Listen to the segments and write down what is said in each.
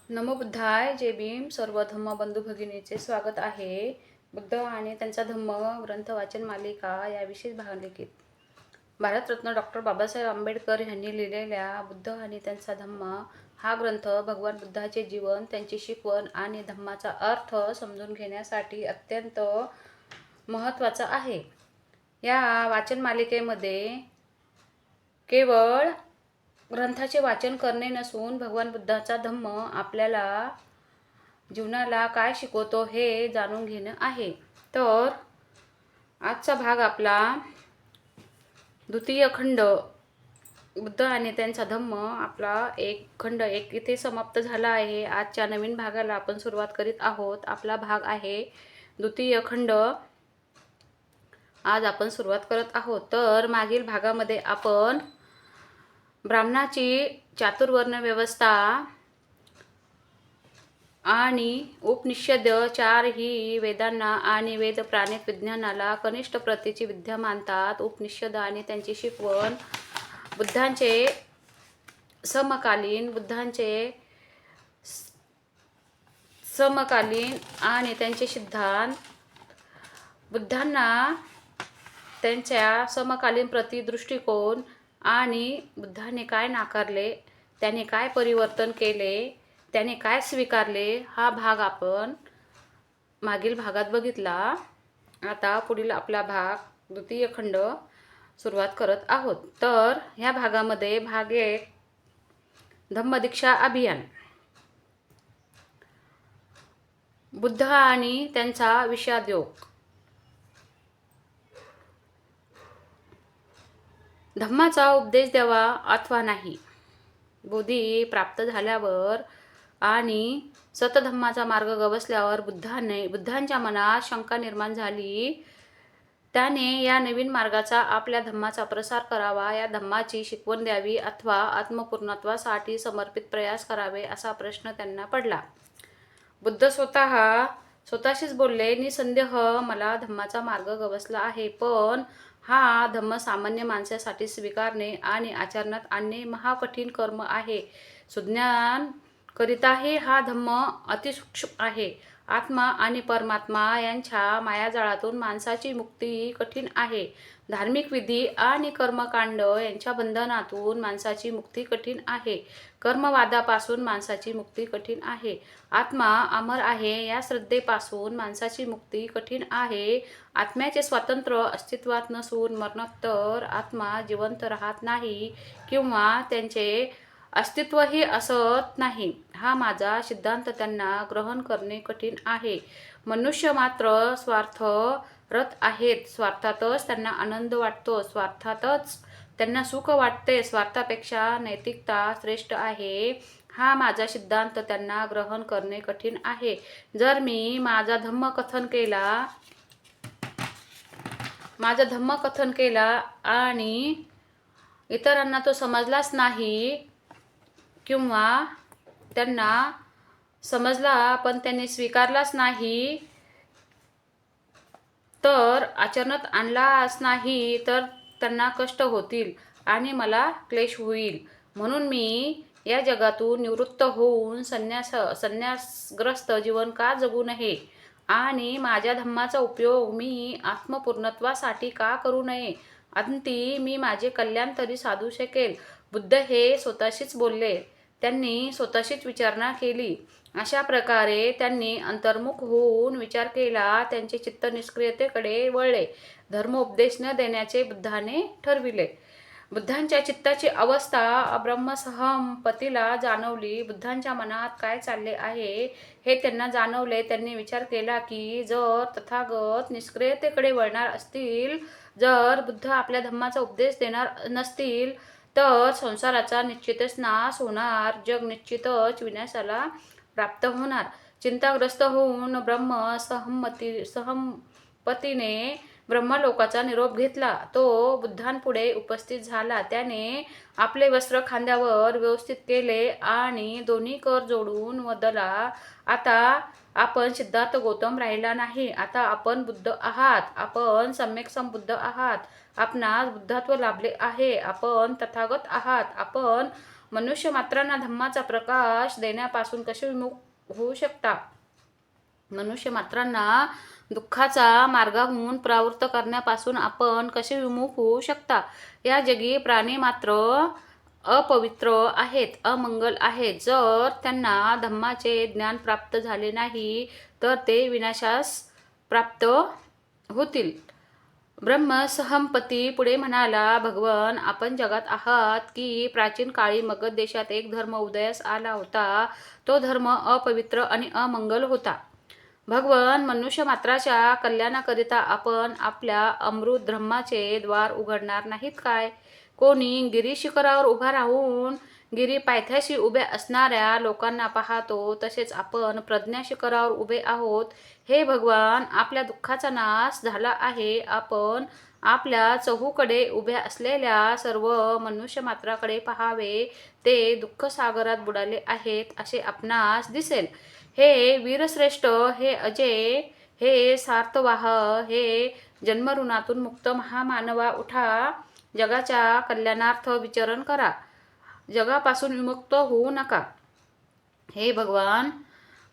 नमो बुद्धाय. जय भीम. सर्व धम्म बंधू भगिनीचे स्वागत आहे. बुद्ध आणि त्यांचा धम्म ग्रंथ वाचन मालिका या विशेष भागलिकेत भारतरत्न डॉक्टर बाबासाहेब आंबेडकर यांनी लिहिलेल्या बुद्ध आणि त्यांचा धम्म हा ग्रंथ भगवान बुद्धाचे जीवन, त्यांची शिकवण आणि धम्माचा अर्थ समजून घेण्यासाठी अत्यंत महत्त्वाचा आहे. या वाचन मालिकेमध्ये केवळ ग्रंथाचे वाचन करणे नसून भगवान बुद्धाचा धम्म आपल्याला जीवनाला काय शिकवतो हे जाणून घेणं आहे. तर आजचा भाग आपला द्वितीय खंड बुद्ध आणि त्यांचा धम्म आपला खंड 1 इथे समाप्त झाला आहे. आजच्या नवीन भागाला आपण सुरुवात करीत आहोत. आपला भाग आहे द्वितीय खंड. आज आपण सुरुवात करत आहोत. तर मागील भागामध्ये आपण ब्राह्मणाची चातुर्वर्ण व्यवस्था आणि उपनिषद 4 ही वेदांना आणि वेद प्राणिक विज्ञानाला कनिष्ठ प्रतीची विद्या मानतात. उपनिषद आणि त्यांची शिकवण बुद्धांचे समकालीन आणि त्यांचे सिद्धांत बुद्धांना त्यांच्या समकालीन प्रती दृष्टिकोन आणि बुद्धाने काय नाकारले, त्याने काय परिवर्तन केले, त्याने काय स्वीकारले हा भाग आपण मागील भागात बघितला. आता पुढील आपला भाग द्वितीय खंड सुरुवात करत आहोत. तर ह्या भागामध्ये भाग 1 धम्मदीक्षा अभियान. बुद्ध आणि त्यांचा विषाद योग. धम्माचा उपदेश द्यावा अथवा नाही. बोधी प्राप्त झाल्यावर आणि सतधम्माचा मार्ग गवसल्यावर बुद्धांच्या मनात शंका निर्माण झाली. त्याने या नवीन मार्गाचा, आपल्या धम्माचा प्रसार करावा, या धम्माची शिकवण द्यावी अथवा आत्मपूर्णत्वासाठी समर्पित प्रयास करावे असा प्रश्न त्यांना पडला. बुद्ध स्वतःशीच बोलले, निसंदेह मला धम्माचा मार्ग गवसला आहे, पण हा धम्म सामान्य माणसासाठी स्वीकारणे आणि आचरणात आणणे महाकठीण कर्म आहे. सुज्ञान करिताही हा धम्म अतिसूक्ष्म आहे. आत्मा आणि परमात्मा यांच्या मायाजाळातून माणसाची मुक्ती कठीण आहे. धार्मिक विधी आणि कर्मकांड यांच्या बंधनातून माणसाची मुक्ती कठीण आहे. कर्मवादापासून माणसाची मुक्ती कठीण आहे. आत्मा अमर आहे या श्रद्धेपासून माणसाची मुक्ती कठीण आहे. आत्म्याचे स्वातंत्र्य अस्तित्वात नसून मरणोत्तर आत्मा जिवंत राहत नाही किंवा त्यांचे अस्तित्वही असत नाही हा माझा सिद्धांत त्यांना ग्रहण करणे कठीण आहे. मनुष्य मात्र स्वार्थरत आहेत. स्वार्थातच त्यांना आनंद वाटतो, स्वार्थातच त्यांना सुख वाटते. स्वार्थापेक्षा नैतिकता श्रेष्ठ आहे हा माझा सिद्धांत त्यांना ग्रहण करणे कठीण आहे. जर मी माझा धम्म कथन केला आणि इतरांना तो समजलाच नाही किंवा त्यांना समजला पण त्यांनी स्वीकारलाच नाही, तर आचरणात आणलाच नाही, तर त्यांना कष्ट होतील आणि मला क्लेश होईल. म्हणून मी या जगातून निवृत्त होऊन संन्यासग्रस्त जीवन का जगू नये आणि माझ्या धम्माचा उपयोग मी आत्मपूर्णत्वासाठी का करू नये. अंती मी माझे कल्याण तरी साधू शकेल. बुद्ध हे स्वतःशीच बोलले. त्यांनी स्वतःशीच विचारणा केली. अशा प्रकारे त्यांनी अंतर्मुख होऊन विचार केला. त्यांचे चित्त निष्क्रियतेकडे वळले. धर्मोपदेश न देण्याचे बुद्धाने ठरविले. बुद्धांच्या चित्ताची अवस्था ब्रह्मसंपत्तीला जाणवली. बुद्धांच्या मनात काय चालले आहे हे त्यांना जाणवले. त्यांनी विचार केला की जर तथागत निष्क्रियतेकडे वळणार असतील, जर बुद्ध आपल्या धम्माचा उपदेश देणार नसतील, तर संसाराचा निश्चितच नाश होणार. जग निश्चितच विनाशाला प्राप्त होणार. चिंताग्रस्त होऊन ब्रह्मसंपत्तीने ब्रह्मलोकाचा निरोप घेतला. तो बुद्धांपुढे उपस्थित झाला. त्याने आपले वस्त्र खांद्यावर व्यवस्थित केले आणि दोन्ही कर जोडून वदला, आता आपण सिद्धार्थ गौतम राहिला नाही. आता आपण बुद्ध आहात. आपण सम्यक संबुद्ध आहात. आपणास बुद्धत्व लाभले आहे. आपण तथागत आहात. आपण मनुष्य मात्रांना धम्माचा प्रकाश देण्यापासून कसे विमुख होऊ शकता? मनुष्य मात्रांना दुःखाचा मार्गाहून प्रवृत्त करण्यापासून आपण कसे विमुख होऊ शकता? या जगी प्राणी मात्र अपवित्र आहेत, अमंगल आहेत. जर त्यांना धम्माचे ज्ञान प्राप्त झाले नाही तर ते विनाशास प्राप्त होतील. ब्रह्मसहमपती पुढे म्हणाला, भगवन, आपण जगात आहात की प्राचीन काळी मगध देशात एक धर्म उदयास आला होता. तो धर्म अपवित्र आणि अमंगल होता. भगवन, मनुष्य मात्राच्या कल्याणाकरिता आपण आपल्या अमृत धर्माचे द्वार उघडणार नाहीत काय? कोणी गिरी शिखरावर उभा राहून गिरी पायथ्याशी उभ्या असणाऱ्या लोकांना पाहतो, तसेच आपण प्रज्ञा शिखरावर उभे आहोत. हे भगवान, आपल्या दुःखाचा नाश झाला आहे. आपण आपल्या चहूकडे उभ्या असलेल्या सर्व मनुष्य मात्राकडे पाहावे. ते दुःखसागरात बुडाले आहेत असे आपणास दिसेल. हे वीरश्रेष्ठ, हे अजय, हे सार्थवाह, हे जन्मऋणातून मुक्त महामानवा, उठा. जगाच्या कल्याणार्थ विचरण करा. जगापासून विमुक्त होऊ नका. हे भगवान,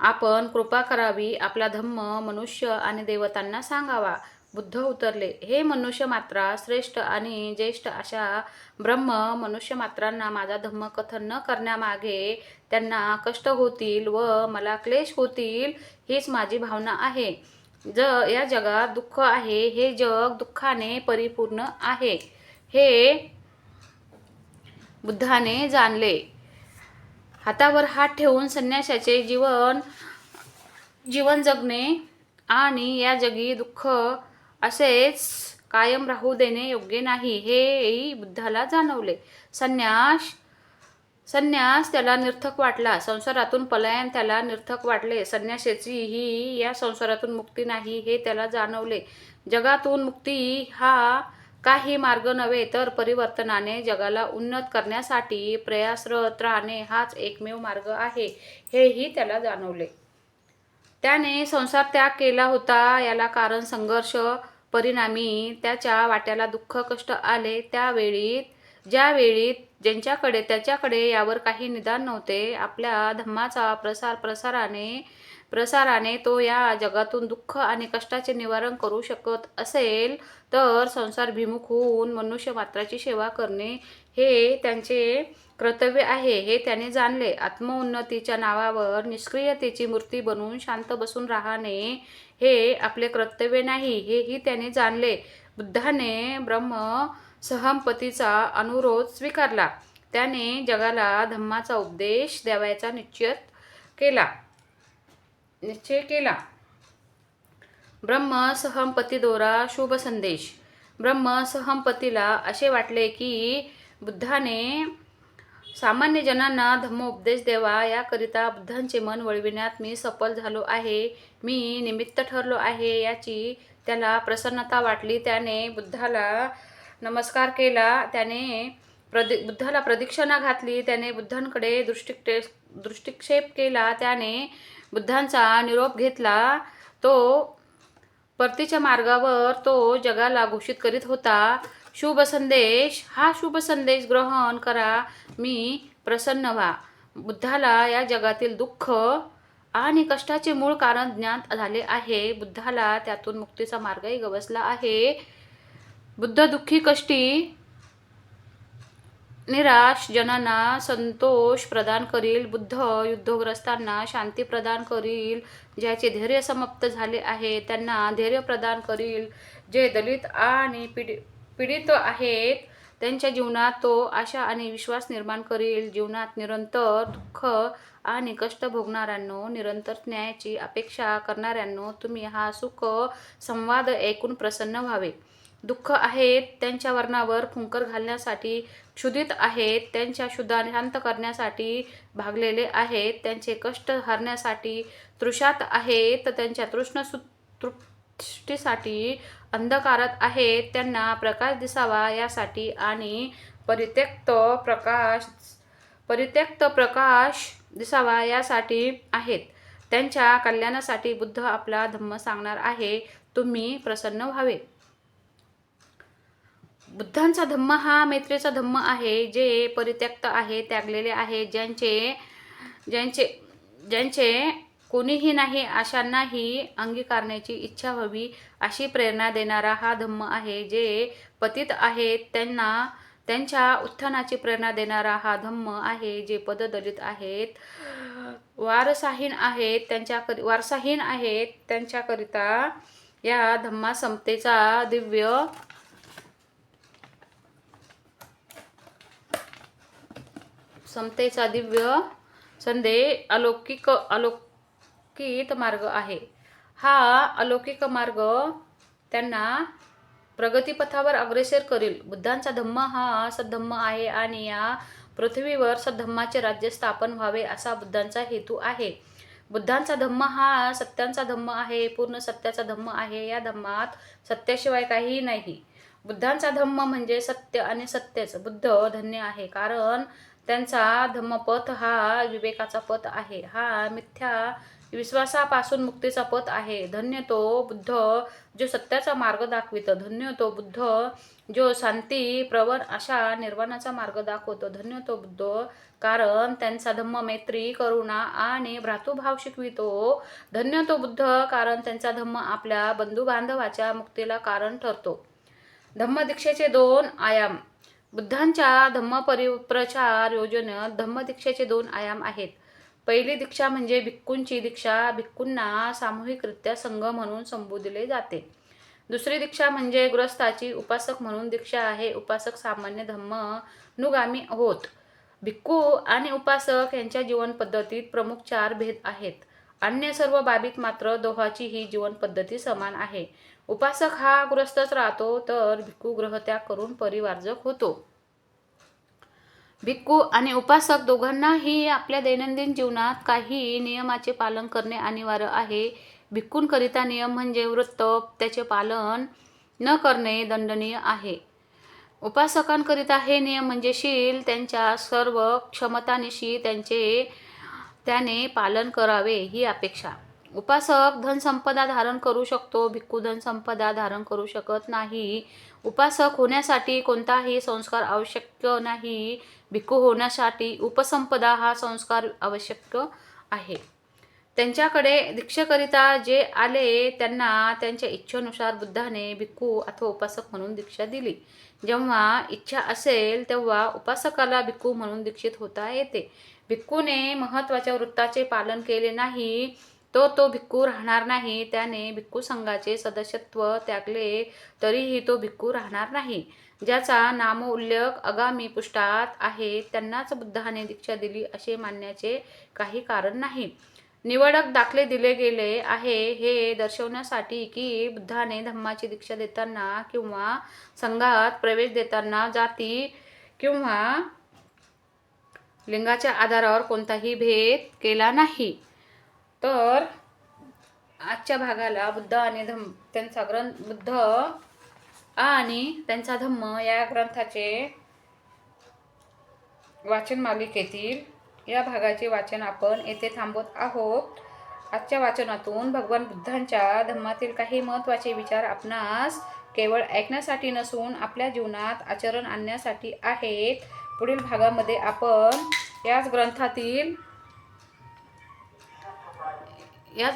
आपण कृपा करावी. आपला धम्म मनुष्य आणि देवतांना सांगावा. बुद्ध उतरले, हे मनुष्य मात्रा, श्रेष्ठ आणि ज्येष्ठ अशा ब्रह्म मनुष्य मात्रांना माझा धम्म कथन न करण्यामागे त्यांना कष्ट होतील व मला क्लेश होतील, हीच माझी भावना आहे. या जगात दुःख आहे. हे जग दुःखाने परिपूर्ण आहे. हे बुद्धाने जाणले. हातावर हात ठेवून संन्याशाचे जीवन जगणे आणि या जगी दुःख असेच कायम राहू देणे योग्य नाही, हेही बुद्धाला जाणवले. संन्यास त्याला निर्थक वाटला. संसारातून पलायन त्याला निर्थक वाटले. संन्याशाची ही या संसारातून मुक्ती नाही, हे त्याला जाणवले. जगातून मुक्ती हा काही मार्ग नव्हे, तर परिवर्तनाने जगाला उन्नत करण्यासाठी प्रयासरत राहणे हाच एकमेव मार्ग आहे, हेही त्याला जाणवले. त्याने संसार त्याग केला होता. याला कारण संघर्ष. परिणामी त्याच्या वाट्याला दुःख कष्ट आले. ज्यावेळी त्याच्याकडे यावर काही निदान नव्हते. आपल्या धम्माचा प्रसाराने तो या जगातून दुःख आणि कष्टाचे निवारण करू शकत असेल तर संसारभिमुख होऊन मनुष्य मात्राची सेवा करणे हे त्यांचे कर्तव्य आहे, हे त्याने जाणले. आत्मोन्नतीच्या नावावर निष्क्रियतेची मूर्ती बनून शांत बसून राहणे हे आपले कर्तव्य नाही, हेही त्याने जाणले. बुद्धाने ब्रह्मसहमपतीचा अनुरोध स्वीकारला. त्याने जगाला धम्माचा उपदेश द्यावयाचा निश्चय केला. ब्रह्मसहमपती दोरा शुभ संदेश. ब्रह्मसहमपतीला असे वाटले की बुद्धाने सामान्य जनांना धम्मोपदेश द्यावा. याकरिता बुद्धांचे मन वळविण्यात मी सफल झालो आहे. मी निमित्त ठरलो आहे, याची त्याला प्रसन्नता वाटली. त्याने बुद्धाला नमस्कार केला. त्याने बुद्धाला प्रदक्षिणा घातली. त्याने बुद्धांकडे दृष्टिक्षेप केला. त्याने बुद्धांचा निरोप घेतला. तो परतीच्या मार्गावर तो जगाला घोषित करीत होता, शुभ संदेश, हा शुभ संदेश ग्रहण करा. मी प्रसन्न व्हा. बुद्धाला या जगातील दुःख आणि कष्टाचे मूळ कारण ज्ञात झाले आहे. बुद्धाला त्यातून मुक्तीचा मार्गही गवसला आहे. बुद्ध दुःखी, कष्टी, निराश जनांना संतोष प्रदान करील. बुद्ध युद्धग्रस्तांना शांती प्रदान करील. ज्याचे धैर्य समाप्त झाले आहे त्यांना धैर्य प्रदान करील. जे दलित आणि पीडित आहेत त्यांच्या जीवनात तो आशा आणि विश्वास निर्माण करील. जीवनात निरंतर दुःख आणि कष्ट भोगणाऱ्यांनो, निरंतर न्यायाची अपेक्षा करणाऱ्यांनो, तुम्ही हा सुख संवाद ऐकून प्रसन्न व्हावे. दुःख आहेत त्यांच्या वर्णावर फुंकर घालण्यासाठी, क्षुधित आहेत त्यांच्या क्षुधा शांत करण्यासाठी, भागलेले आहेत त्यांचे कष्ट हरण्यासाठी, तृषात आहेत त्यांच्या तृष्टीसाठी, अंधकारात आहेत त्यांना प्रकाश दिसावा यासाठी आणि परित्यक्त प्रकाश दिसावा यासाठी आहेत. त्यांच्या कल्याणासाठी बुद्ध आपला धम्म सांगणार आहे. तुम्ही प्रसन्न व्हावे. बुद्धांचा धम्म हा मैत्रीचा धम्म आहे, जे परित्यक्त आहे, त्यागलेले आहे, ज्यांचे ज्यांचे ज्यांचे कोणीही नाही अशांनाही अंगीकारण्याची इच्छा व्हावी अशी प्रेरणा देणारा हा धम्म आहे. जे पतित आहेत त्यांना त्यांच्या उत्थानाची प्रेरणा देणारा हा धम्म आहे. जे पददलित आहेत, वारसाहीन आहेत त्यांच्याकरिता या धम्मा समतेचा दिव्य संदेश अलौकिक मार्ग आहे. हा अलौकिक मार्ग त्यांना प्रगतीपथावर अग्रेसर करील. बुद्धांचा धम्म हा सद्धम्म आहे आणि या पृथ्वीवर सद्धम्माचे राज्य स्थापन व्हावे असा बुद्धांचा हेतू आहे. बुद्धांचा धम्म हा सत्यांचा धम्म आहे, पूर्ण सत्याचा धम्म आहे. या धम्मात सत्याशिवाय काहीही नाही. बुद्धांचा धम्म म्हणजे सत्य आणि सत्यच. बुद्ध धन्य आहे, कारण त्यांचा धम्मपथ हा विवेकाचा पथ आहे. हा मिथ्या विश्वासापासून मुक्तीचा पथ आहे. धन्य तो बुद्ध जो सत्याचा मार्ग दाखवितो. धन्य तो बुद्ध जो शांती प्रवण अशा निर्वाणाचा मार्ग दाखवतो. धन्य तो बुद्ध, कारण त्यांचा धम्म मैत्री, करुणा आणि भ्रातृभाव शिकवितो. धन्य तो बुद्ध, कारण त्यांचा धम्म आपल्या बंधुबांधवाच्या मुक्तीला कारण ठरतो. धम्मदीक्षेचे 2 आयाम. बुद्धांच्या धम्मप्रचार योजनेत धम्मदीक्षेचे 2 आयाम आहेत. पहिली दीक्षा म्हणजे भिक्खूंची दीक्षा. भिक्खूंना सामूहिकरित्या संघ म्हणून संबोधले जाते. दुसरी दीक्षा म्हणजे गृहस्थाची उपासक म्हणून दीक्षा आहे. उपासक सामान्य धम्मानुगामी होत. भिक्खू आणि उपासक यांच्या जीवन पद्धतीत प्रमुख 4 भेद आहेत. अन्य सर्व बाबीत मात्र दोहांचीही जीवन पद्धती समान आहे. उपासक हा गृहस्थच राहतो, तर भिक्खू गृहत्याग करून परिवारजक होतो. भिक्खू आणि उपासक दोघांनाही आपल्या दैनंदिन जीवनात काही नियमाचे पालन करणे अनिवार्य आहे. भिक्खूंकरिता नियम म्हणजे व्रत, त्याचे पालन न करणे दंडनीय आहे. उपासकांकरिता हे नियम म्हणजे शील, त्यांच्या सर्व क्षमतानिशी त्याने पालन करावे ही अपेक्षा. उपासक धनसंपदा धारण करू शकतो, भिक्खू धनसंपदा धारण करू शकत नाही. उपासक होण्यासाठी कोणताही संस्कार आवश्यक नाही. भिक्खू होण्यासाठी उपसंपदा हा संस्कार आवश्यक आहे. त्यांच्याकडे दीक्षेकरिता जे आले त्यांना त्यांच्या इच्छेनुसार बुद्धाने भिक्खू अथवा उपासक म्हणून दीक्षा दिली. जेव्हा इच्छा असेल तेव्हा उपासकाला भिक्खू म्हणून दीक्षित होता येते. भिक्खूने महत्त्वाच्या वृत्ताचे पालन केले नाही तो भिक्खू राहणार नाही. त्याने भिक्खू संघाचे सदस्यत्व त्यागले तरीही तो भिक्खू राहणार नाही. ज्याचा नामोल्लेख आगामी पृष्ठात आहे त्यांनाच बुद्धाने दीक्षा दिली असे मानण्याचे काही कारण नाही. निवडक दाखले दिले गेले आहे हे दर्शवण्यासाठी की बुद्धाने धम्माची दीक्षा देताना किंवा संघात प्रवेश देताना जाती किंवा लिंगाच्या आधारावर कोणताही भेद केला नाही. तर आजच्या भागाला बुद्ध आणि त्यांचा धम्म या ग्रंथाचे वाचन मालिकेतील या भागाचे वाचन आपण येथे थांबवत आहोत. आजच्या वाचनातून भगवान बुद्धांच्या धम्मातील काही महत्त्वाचे विचार आपणास केवळ ऐकण्यासाठी नसून आपल्या जीवनात आचरण आणण्यासाठी आहेत. पुढील भागामध्ये आपण याच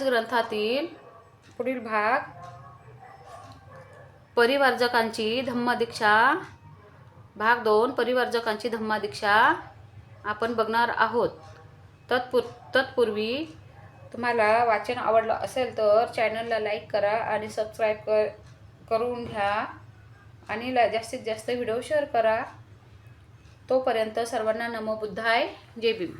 ग्रंथातील पुढील भाग परिवारजकांची धम्मदीक्षा भाग 2 परिवारजकांची धम्मदीक्षा आपण बघणार आहोत. तत्पूर्वी तुम्हाला वाचन आवडलं असेल तर चॅनलला लाईक करा आणि सबस्क्राईब करून घ्या आणि जास्तीत जास्त व्हिडिओ शेअर करा. तोपर्यंत सर्वांना नमो बुद्धाय. जय भीम.